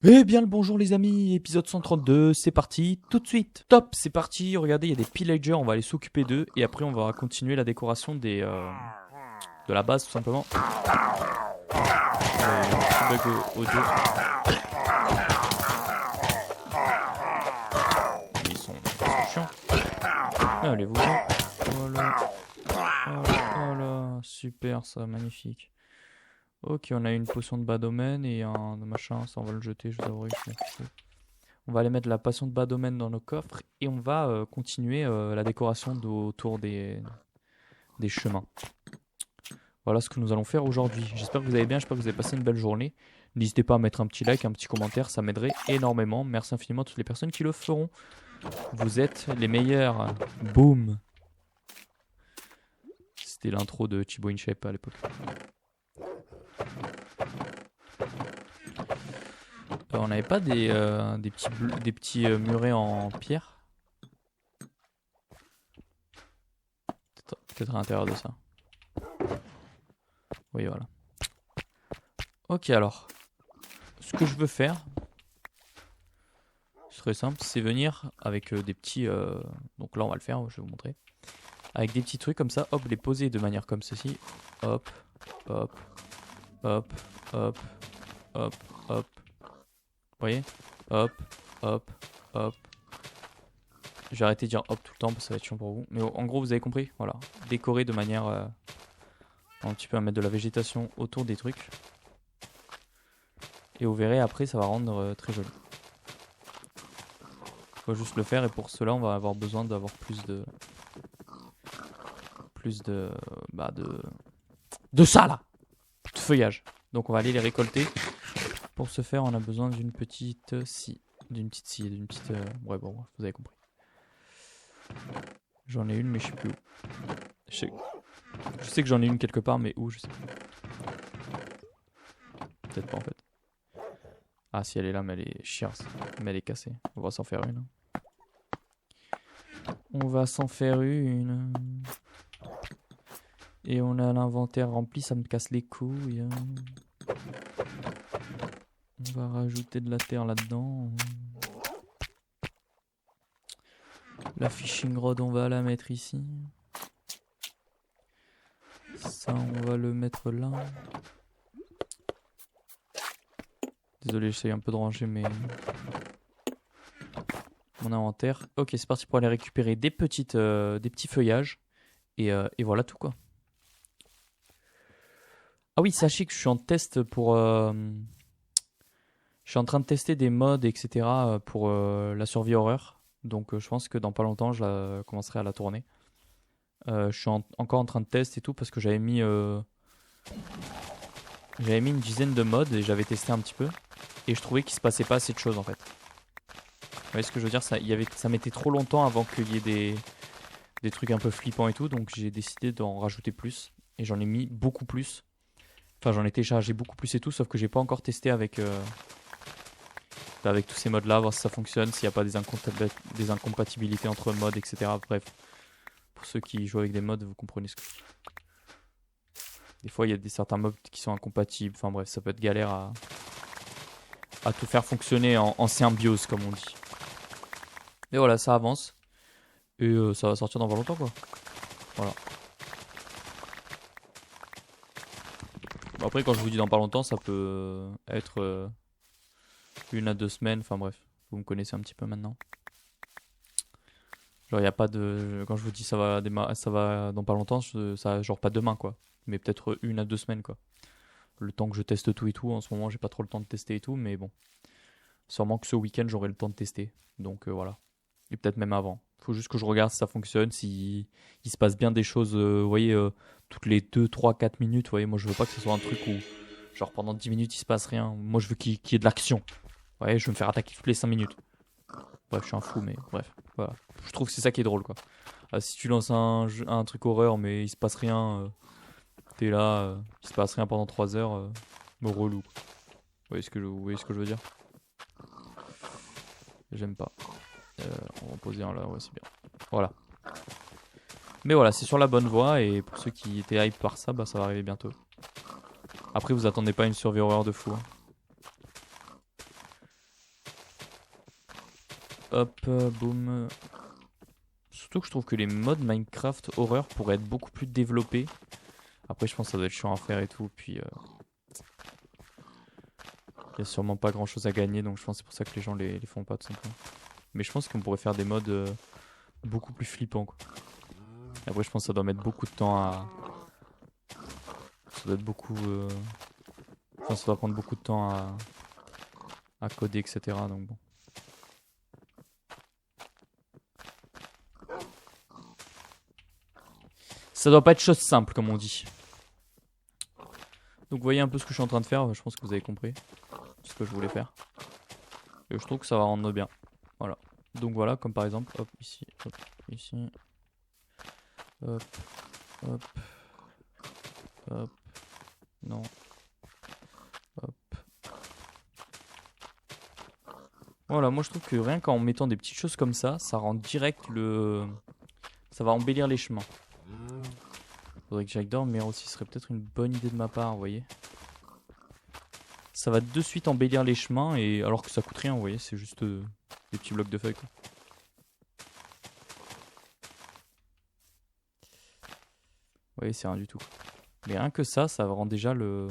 Eh bien le bonjour les amis, épisode 132, c'est parti, tout de suite. Top, c'est parti, regardez, il y a des pillagers, on va aller s'occuper d'eux et après on va continuer la décoration de la base tout simplement. Il y a eu un petit bug audio. Ils sont chiants. Allez-vous-en. Voilà. Voilà, super ça, magnifique. Ok, on a une potion de bas domaine et un machin, ça on va le jeter, je vous avoue. On va aller mettre la potion de bas domaine dans nos coffres et on va continuer la décoration autour des chemins. Voilà ce que nous allons faire aujourd'hui. J'espère que vous allez bien, j'espère que vous avez passé une belle journée. N'hésitez pas à mettre un petit like, un petit commentaire, ça m'aiderait énormément. Merci infiniment à toutes les personnes qui le feront. Vous êtes les meilleurs. Boum. C'était l'intro de Chibo InShape à l'époque. On n'avait pas des petits murets en pierre? Peut-être à l'intérieur de ça. Oui, voilà. Ok, alors. Ce que je veux faire, ce serait simple, c'est venir avec des petits... donc là, on va le faire, je vais vous montrer. Avec des petits trucs comme ça, hop, les poser de manière comme ceci. Hop, hop, hop, hop, hop, hop. Vous voyez? Hop, hop, hop. Je vais arrêter de dire hop tout le temps parce que ça va être chiant pour vous. Mais en gros, vous avez compris? Voilà. Décorer de manière... un petit peu à mettre de la végétation autour des trucs. Et vous verrez, après, ça va rendre très joli. Faut juste le faire et pour cela, on va avoir besoin d'avoir plus de... de ça là, de feuillage. Donc on va aller les récolter. Pour ce faire, on a besoin d'une petite scie, ouais bon, vous avez compris. J'en ai une, mais je sais plus où. Je sais que j'en ai une quelque part, mais où je sais plus. Peut-être pas en fait. Ah si elle est là, mais elle est chiante, mais elle est cassée. On va s'en faire une. On va s'en faire une. Et on a l'inventaire rempli, ça me casse les couilles. On va rajouter de la terre là-dedans. La fishing rod, on va la mettre ici. Ça, on va le mettre là. Désolé, j'essaye un peu de ranger mon inventaire. Ok, c'est parti pour aller récupérer des petits feuillages. Et voilà tout quoi. Ah oui, sachez que je suis en test pour... je suis en train de tester des mods, etc. pour la survie horreur. Donc je pense que dans pas longtemps, je commencerai à la tourner. Je suis encore en train de tester et tout parce que j'avais mis une dizaine de mods et j'avais testé un petit peu. Et je trouvais qu'il se passait pas assez de choses en fait. Vous voyez ce que je veux dire? Ça mettait trop longtemps avant qu'il y ait des trucs un peu flippants et tout. Donc j'ai décidé d'en rajouter plus. Et j'en ai mis beaucoup plus. Enfin, j'en ai téléchargé beaucoup plus et tout. Sauf que j'ai pas encore testé avec tous ces modes là, voir si ça fonctionne, s'il n'y a pas des incompatibilités entre modes, etc. Bref, pour ceux qui jouent avec des mods, vous comprenez ce que je veux dire. Des fois, il y a certains modes qui sont incompatibles. Enfin bref, ça peut être galère à tout faire fonctionner en symbiose, comme on dit. Et voilà, ça avance. Et ça va sortir dans pas longtemps, quoi. Voilà. Bon, après, quand je vous dis dans pas longtemps, ça peut être 1 à 2 semaines. Enfin bref, vous me connaissez un petit peu maintenant. Genre, il n'y a pas de... Quand je vous dis ça va dans pas longtemps, ça genre pas demain, quoi. Mais peut-être 1 à 2 semaines, quoi. Le temps que je teste tout et tout. En ce moment, j'ai pas trop le temps de tester et tout, mais bon. Sûrement que ce week-end, j'aurai le temps de tester. Donc voilà. Et peut-être même avant. Faut juste que je regarde si ça fonctionne, si il se passe bien des choses, vous voyez, toutes les 2, 3, 4 minutes. Vous voyez, moi, je veux pas que ce soit un truc où, genre, pendant 10 minutes, il se passe rien. Moi, je veux qu'il y ait de l'action. Vous voyez, je veux me faire attaquer toutes les 5 minutes. Bref, je suis un fou, mais bref. Voilà. Je trouve que c'est ça qui est drôle, quoi. Si tu lances un truc horreur, mais il se passe rien, t'es là, il se passe rien pendant 3 heures, me relou. Vous voyez ce que je veux dire? J'aime pas. On va poser un là, ouais, c'est bien. Voilà. Mais voilà, c'est sur la bonne voie et pour ceux qui étaient hype par ça, bah ça va arriver bientôt. Après, vous attendez pas une survie horreur de fou. Hein. hop, boum. Surtout que je trouve que les modes Minecraft horreur pourraient être beaucoup plus développés. Après, je pense que ça doit être chiant à faire et tout. Puis, il y a sûrement pas grand chose à gagner. Donc, je pense que c'est pour ça que les gens les font pas tout simplement. Mais je pense qu'on pourrait faire des modes beaucoup plus flippants, quoi. Après, je pense que ça doit mettre beaucoup de temps à. Ça doit être beaucoup. Enfin, ça doit prendre beaucoup de temps à coder, etc. Donc, bon. Ça doit pas être chose simple, comme on dit. Donc, vous voyez un peu ce que je suis en train de faire. Je pense que vous avez compris ce que je voulais faire. Et je trouve que ça va rendre bien. Voilà. Donc, voilà, comme par exemple, hop, ici, hop, hop, hop, non, hop. Voilà, moi je trouve que rien qu'en mettant des petites choses comme ça rend direct le. Ça va embellir les chemins. Faudrait que j'aille dormir aussi, ce serait peut-être une bonne idée de ma part, vous voyez. Ça va de suite embellir les chemins, et alors que ça coûte rien, vous voyez, c'est juste des petits blocs de feuilles, quoi. Vous voyez, c'est rien du tout. Mais rien que ça rend déjà le.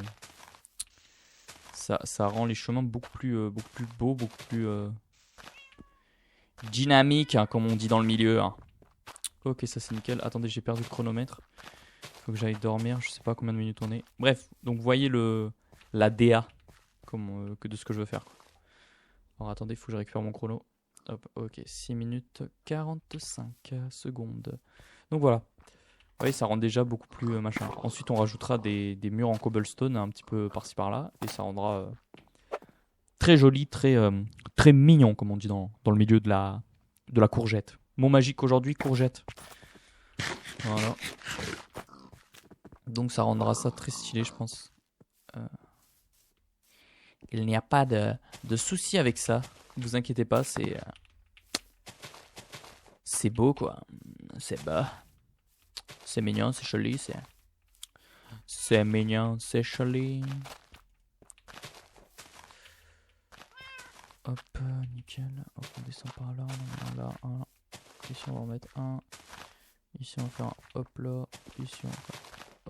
Ça rend les chemins beaucoup plus beaux, beaucoup plus dynamiques, hein, comme on dit dans le milieu. Hein. Ok, ça c'est nickel. Attendez, j'ai perdu le chronomètre. Faut que j'aille dormir, je sais pas combien de minutes on est. Bref, donc vous voyez la DA que de ce que je veux faire. Quoi. Alors attendez, il faut que je récupère mon chrono. Hop, ok, 6 minutes 45 secondes. Donc voilà. Vous voyez, ça rend déjà beaucoup plus machin. Ensuite, on rajoutera des murs en cobblestone un petit peu par-ci par-là. Et ça rendra très joli, très mignon, comme on dit dans le milieu de la courgette. Mot magique aujourd'hui, courgette. Voilà. Donc ça rendra ça très stylé, je pense. Il n'y a pas de souci avec ça. Ne vous inquiétez pas, c'est beau, quoi. C'est bas. C'est mignon, c'est joli, c'est mignon, c'est joli. Hop, nickel. Hop, on descend par là, on en a là, un. Ici, on va en mettre un. Ici, on va faire un hop là. Ici, on va faire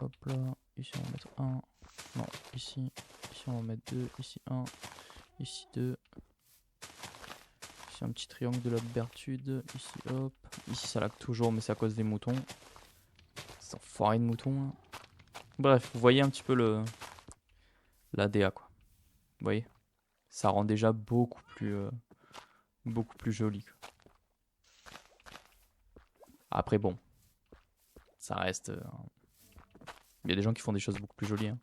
hop là. Ici, on va mettre un. Non, ici. Ici, on va mettre deux. Ici, un. Ici, deux. Ici, un petit triangle de la Bertude. Ici, hop. Ici, ça lag toujours, mais c'est à cause des moutons. C'est enfoiré de moutons. Hein. Bref, vous voyez un petit peu la DA, quoi. Vous voyez? Ça rend déjà beaucoup plus joli. Quoi. Après, bon. Ça reste. Il y a des gens qui font des choses beaucoup plus jolies. Hein.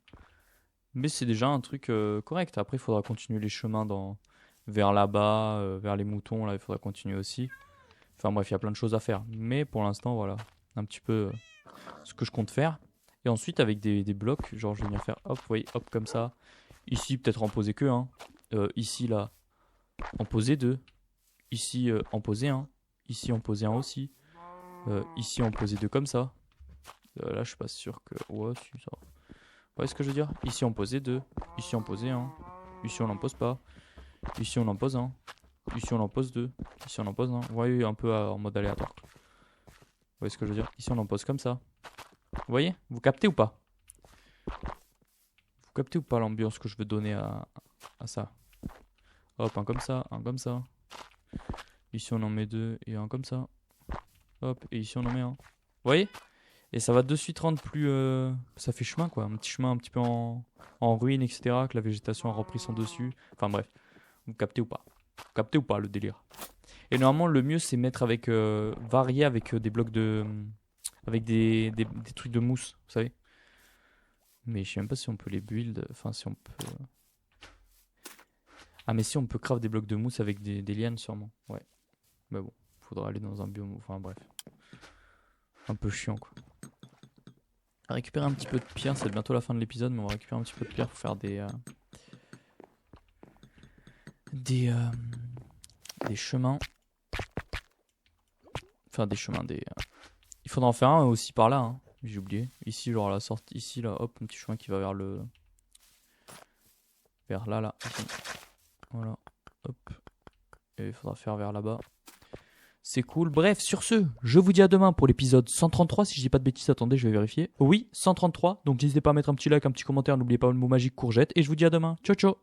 Mais c'est déjà un truc correct. Après, il faudra continuer les chemins vers là-bas, vers les moutons. Là, il faudra continuer aussi. Enfin bref, il y a plein de choses à faire. Mais pour l'instant, voilà. Un petit peu ce que je compte faire. Et ensuite, avec des blocs, genre je vais venir faire hop, vous voyez, hop, comme ça. Ici, peut-être en poser que un. Ici, là, en poser deux. Ici, en poser un. Ici, en poser un aussi. Ici, en poser deux comme ça. Là, je suis pas sûr que. Ouais, si, ça. Vous voyez ce que je veux dire? Ici, on posait deux. Ici, on posait un. Ici, on n'en pose pas. Ici, on en pose un. Ici, on en pose deux. Ici, on en pose un. Vous voyez, un peu en mode aléatoire. Vous voyez ce que je veux dire? Ici, on en pose comme ça. Vous voyez? Vous captez ou pas? Vous captez ou pas l'ambiance que je veux donner à ça? Hop, un comme ça, un comme ça. Ici, on en met deux et un comme ça. Hop, et ici, on en met un. Vous voyez? Et ça va de suite rendre plus. Ça fait chemin, quoi. Un petit chemin un petit peu en ruine, etc. Que la végétation a repris son dessus. Enfin, bref. Vous captez ou pas? Vous captez ou pas le délire? Et normalement, le mieux, c'est mettre avec. Varier avec des blocs de. Avec des trucs de mousse, vous savez? Mais je sais même pas si on peut les build. Enfin, si on peut. Ah, mais si on peut craft des blocs de mousse avec des lianes, sûrement. Ouais. Mais bon, faudra aller dans un biome. Enfin, bref. Un peu chiant, quoi. On va récupérer un petit peu de pierre. C'est bientôt la fin de l'épisode, mais on va récupérer un petit peu de pierre pour faire des chemins. Enfin, des chemins, Il faudra en faire un aussi par là. Hein. J'ai oublié. Ici, genre la sortie. Ici, là, hop, un petit chemin qui va vers vers là, là. Ici. Voilà. Hop. Et il faudra faire vers là-bas. C'est cool. Bref, sur ce, je vous dis à demain pour l'épisode 133. Si je dis pas de bêtises, attendez, je vais vérifier. Oui, 133. Donc n'hésitez pas à mettre un petit like, un petit commentaire. N'oubliez pas le mot magique courgette. Et je vous dis à demain. Ciao, ciao.